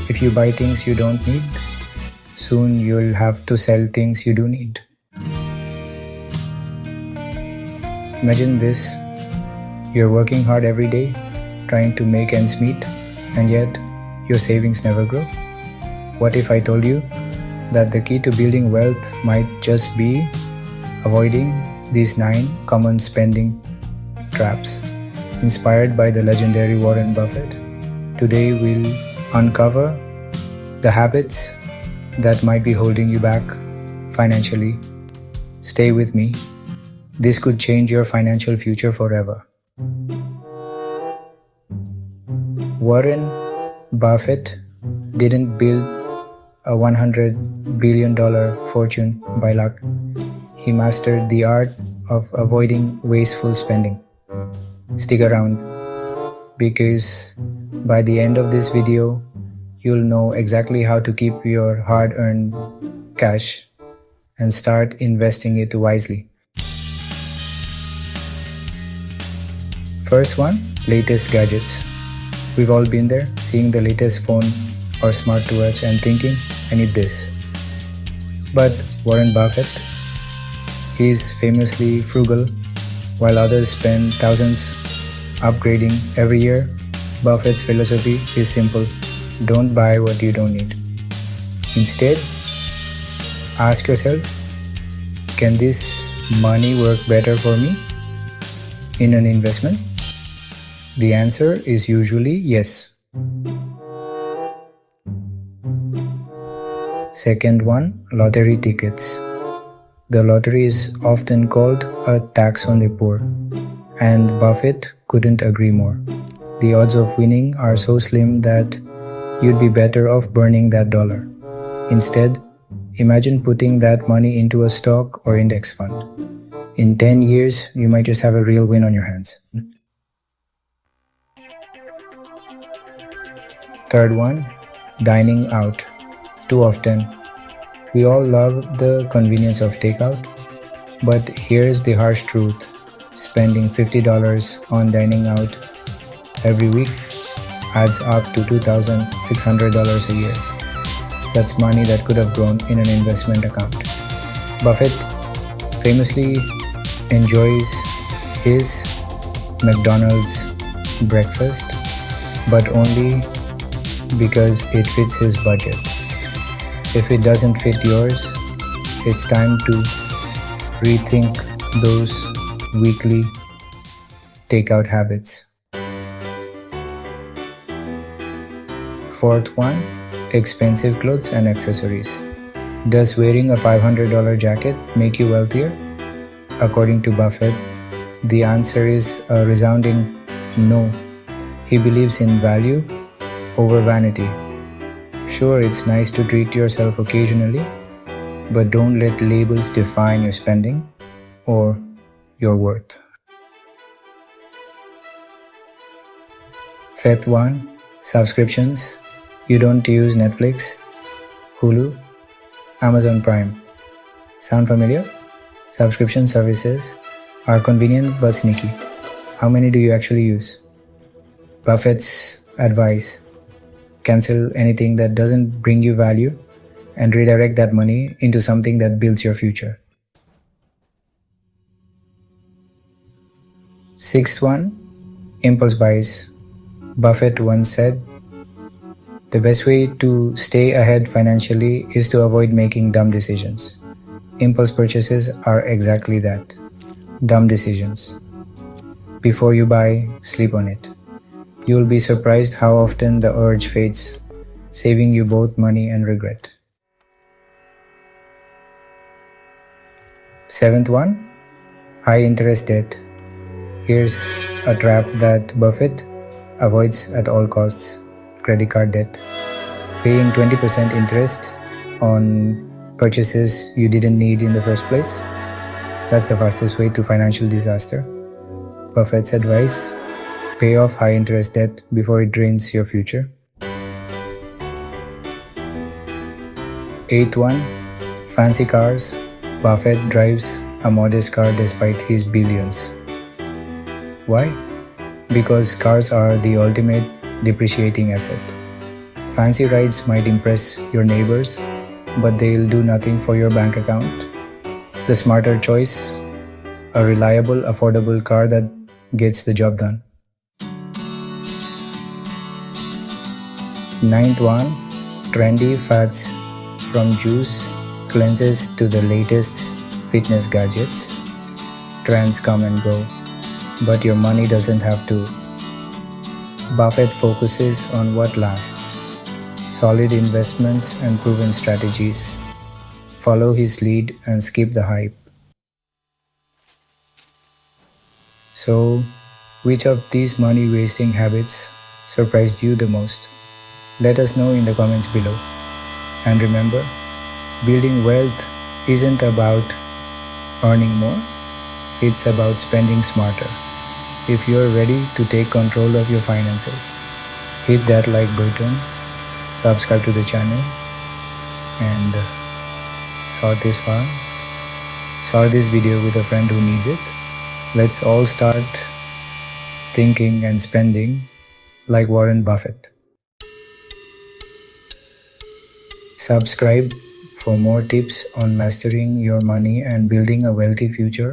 If you buy things you don't need, soon you'll have to sell things you do need. Imagine this, you're working hard every day, trying to make ends meet, and yet your savings never grow. What if I told you that the key to building wealth might just be avoiding these 9 common spending traps? Inspired by the legendary Warren Buffett, today we'll uncover the habits that might be holding you back financially. Stay with me. This could change your financial future forever. Warren Buffett didn't build a $100 billion fortune by luck. He mastered the art of avoiding wasteful spending. Stick around, because by the end of this video, you'll know exactly how to keep your hard-earned cash and start investing it wisely. First one, latest gadgets. We've all been there, seeing the latest phone or smartwatch and thinking, I need this. But Warren Buffett, he's famously frugal, while others spend thousands upgrading every year. Buffett's philosophy is simple: don't buy what you don't need. Instead, ask yourself, can this money work better for me in an investment? The answer is usually yes. Second one, lottery tickets. The lottery is often called a tax on the poor, and Buffett couldn't agree more. The odds of winning are so slim that you'd be better off burning that dollar. Instead, imagine putting that money into a stock or index fund. In 10 years, you might just have a real win on your hands. Third one, dining out. Too often, we all love the convenience of takeout, but here's the harsh truth. Spending $50 on dining out every week adds up to $2,600 a year. That's money that could have grown in an investment account. Buffett famously enjoys his McDonald's breakfast, but only because it fits his budget. If it doesn't fit yours, it's time to rethink those weekly takeout habits. Fourth one, expensive clothes and accessories. Does wearing a $500 jacket make you wealthier? According to Buffett, the answer is a resounding no. He believes in value over vanity. Sure, it's nice to treat yourself occasionally, but don't let labels define your spending or your worth. Fifth one, subscriptions. You don't use Netflix, Hulu, Amazon Prime. Sound familiar? Subscription services are convenient but sneaky. How many do you actually use? Buffett's advice: cancel anything that doesn't bring you value and redirect that money into something that builds your future. Sixth one, impulse buys. Buffett once said, the best way to stay ahead financially is to avoid making dumb decisions. Impulse purchases are exactly that, dumb decisions. Before you buy, sleep on it. You'll be surprised how often the urge fades, saving you both money and regret. Seventh one, high interest debt. Here's a trap that Buffett avoids at all costs: credit card debt. Paying 20% interest on purchases you didn't need in the first place. That's the fastest way to financial disaster. Buffett's advice: pay off high interest debt before it drains your future. Eighth one, fancy cars. Buffett drives a modest car despite his billions. Why? Because cars are the ultimate depreciating asset. Fancy rides might impress your neighbors, but they'll do nothing for your bank account. The smarter choice, a reliable, affordable car that gets the job done. Ninth one, trendy fads from juice cleanses to the latest fitness gadgets. Trends come and go, but your money doesn't have to. Buffett focuses on what lasts. Solid investments and proven strategies. Follow his lead and skip the hype. So, which of these money-wasting habits surprised you the most? Let us know in the comments below. And remember, building wealth isn't about earning more, it's about spending smarter. If you're ready to take control of your finances, hit that like button, subscribe to the channel, and share this video with a friend who needs it. Let's all start thinking and spending like Warren Buffett. Subscribe for more tips on mastering your money and building a wealthy future.